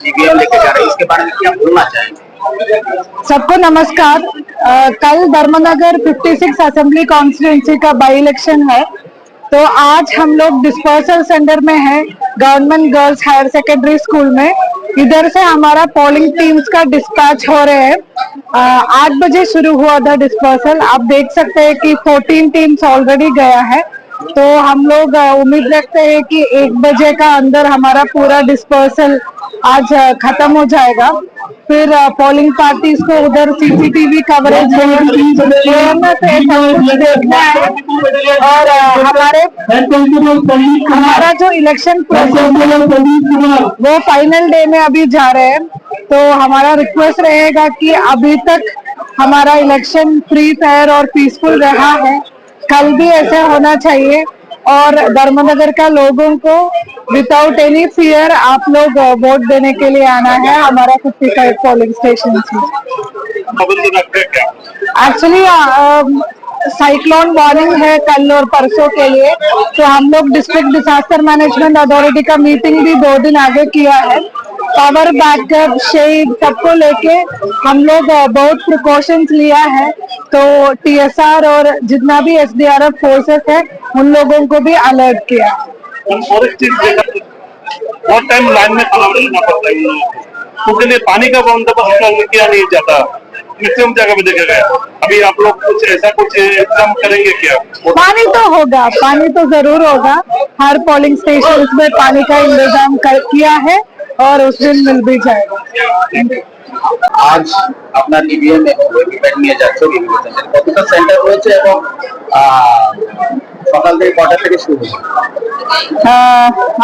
EVM लेके जा रहे हैं, इसके बारे में क्या बोलना चाहेंगे? सबको नमस्कार। कल धर्मनगर 56 असेंबली कॉन्स्टिट्यूंसी का बाई इलेक्शन है, तो आज हम लोग डिस्पर्सल सेंटर में हैं, government girls higher secondary school में। इधर से हमारा पोलिंग टीम्स का डिस्पैच हो रहे हैं। 8 बजे शुरू हुआ था डिस्पर्सल। आप देख सकते हैं कि 14 टीम्स ऑलरेडी गया है, तो हम लोग उम्मीद रखते हैं कि 1 बजे का अंदर हमारा पूरा डिस्पर्सल आज खत्म हो जाएगा। फिर पोलिंग पार्टीज को उधर सीसीटीवी कवरेज देखना है, और हमारा जो इलेक्शन प्रोसेस वो फाइनल डे में अभी जा रहे हैं, तो हमारा रिक्वेस्ट रहेगा कि अभी तक हमारा इलेक्शन फ्री फेयर और पीसफुल रहा है, कल भी ऐसे होना चाहिए। और धर्मनगर का लोगों को विदाउट एनी फियर आप लोग वोट देने के लिए आना है हमारा 55 पोलिंग स्टेशन में। एक्चुअली साइक्लोन वार्निंग है कल और परसों के लिए, तो हम लोग डिस्ट्रिक्ट डिजास्टर मैनेजमेंट अथॉरिटी का मीटिंग भी 2 दिन आगे किया है। पावर बैकअप शेड सबको लेके हम लोग बहुत प्रिकॉशंस लिया है, तो टीएसआर और जितना भी एसडीआरएफ फोर्सेस है उन लोगों को भी अलर्ट किया। बहुत टाइम लाइन में खड़ा रहना पड़ता है, उसके लिए पानी का बंदोबस्त किया नहीं जाता, मैक्सिमम जगह पे देखा गया। अभी आप लोग कुछ ऐसा कुछ इंतजाम करेंगे क्या? पानी तो होगा, पानी तो जरूर होगा। हर पोलिंग स्टेशन में पानी का इंतजाम किया है और उस दिन मिल भी जाएगा। আজ আপনার ইভিএম এ ভোট নিয়ে যাচ্ছে কতটা সেন্টার রয়েছে এবং সকাল থেকে কটা থেকে শুরু?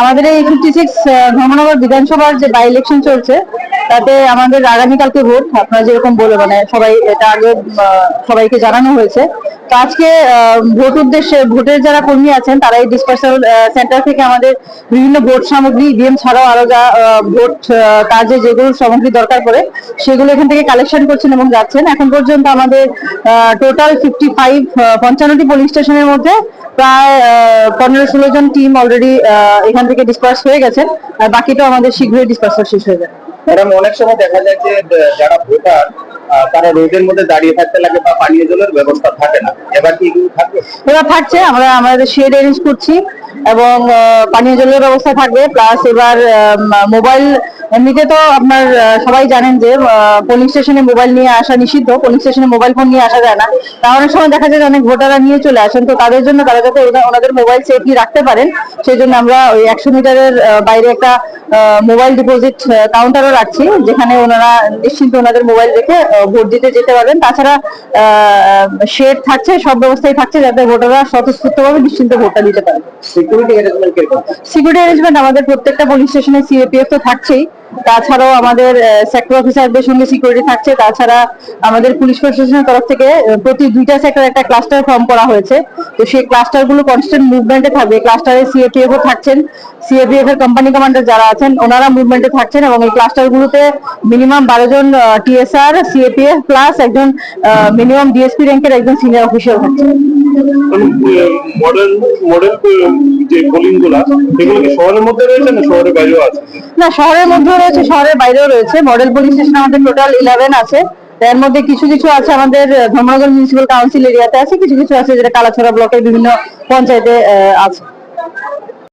আমাদের এই 56 ধর্মনগর বিধানসভার যে বাই ইলেকশন চলছে, তাতে আমাদের আগামীকালকে ভোট। আপনারা যেরকম বলে মানে সবাই এটা আগে সবাইকে জানানো হয়েছে। তো আজকে ভোট উদ্দেশ্যে ভোটের যারা কর্মী আছেন তারা এই ডিসপার্সাল সেন্টার থেকে আমাদের বিভিন্ন ভোট সামগ্রী, ইভিএম ছাড়াও আরো যা ভোট কাজে যেগুলো সামগ্রী দরকার পড়ে সেগুলো এখান থেকে কালেকশন করছেন এবং যাচ্ছেন। এখন পর্যন্ত আমাদের টোটাল 55টি পোলিং স্টেশনের মধ্যে প্রায় 15-16 জন টিম অলরেডি এখান থেকে ডিসপার্স হয়ে গেছেন, আর বাকিটা আমাদের শীঘ্রই ডিসপার্সাল শেষ হয়ে যাবে। ম্যাডাম, অনেক সময় দেখা যায় যে যারা ভোটার তারা রোদের মধ্যে দাঁড়িয়ে থাকতে লাগে বা পানীয় জলের ব্যবস্থা থাকে না, এবার কি এগুলো থাকবে? এবার থাকছে, আমরা আমাদের শেড অ্যারেঞ্জ করছি এবং পানীয় জলের ব্যবস্থা থাকবে। প্লাস এবার মোবাইল, এমনিতে তো আপনার সবাই জানেন যে পোলিং স্টেশনে মোবাইল নিয়ে আসা নিষিদ্ধ, পোলিং স্টেশনে মোবাইল ফোন নিয়ে আসা যায় না। তা অনেক সময় দেখা যায় অনেক ভোটাররা নিয়ে চলে আসেন, তো তাদের জন্য তারা যাতে ওনাদের মোবাইল সেফলি রাখতে পারেন সেই জন্য আমরা ওই 100 মিটারের বাইরে একটা মোবাইল ডিপোজিট কাউন্টারও রাখছি, যেখানে ওনারা নিশ্চিন্ত ওনাদের মোবাইল রেখে ভোট দিতে যেতে পারবেন। তাছাড়া শেড থাকছে, সব ব্যবস্থাই থাকছে যাতে ভোটাররা স্বতঃস্ফূর্তভাবে নিশ্চিন্ত ভোটটা দিতে পারে। সিকিউরিটি অ্যারেঞ্জমেন্ট কিরকম? সিকিউরিটি অ্যারেঞ্জমেন্ট আমাদের প্রত্যেকটা পুলিশ স্টেশনে সিএপিএফ তো থাকছেই, তাছাড়াও আমাদের সেক্টর অফিসারদের সঙ্গে সিকিউরিটি থাকছে। তাছাড়া আমাদের পুলিশ প্রশাসনের তরফ থেকে প্রতি 2টা সেক্টর একটা ক্লাস্টার ফর্ম করা হয়েছে, তো সেই ক্লাস্টার গুলো কনস্ট্যান্ট মুভমেন্টে থাকবে। ক্লাস্টারে সিএপিএফ ও থাকছেন, সিএপিএফ এর কোম্পানি কমান্ডার যারা আছেন ওনারা মুভমেন্টে থাকছেন, এবং এই ক্লাস্টার গুলোতে মিনিমাম 12 জন টিএসআর, সিএপিএফ প্লাস একজন মিনিমাম ডিএসপি র্যাঙ্কের একজন সিনিয়র অফিসার থাকছেন। মডেল যে পোলিং গুলা এগুলো কি শহরের মধ্যে রয়েছে না শহরের বাইরেও আছে? না, শহরের মধ্যেও রয়েছে, শহরের বাইরেও রয়েছে। মডেল পুলিশ স্টেশন আমাদের টোটাল 11 আছে, এর মধ্যে কিছু কিছু আছে আমাদের ধর্মনগর মিউনিসিপ্যাল কাউন্সিল এরিয়াতে আছে, কিছু কিছু আছে যেটা কালাছড়া ব্লকের বিভিন্ন পঞ্চায়েতে আছে।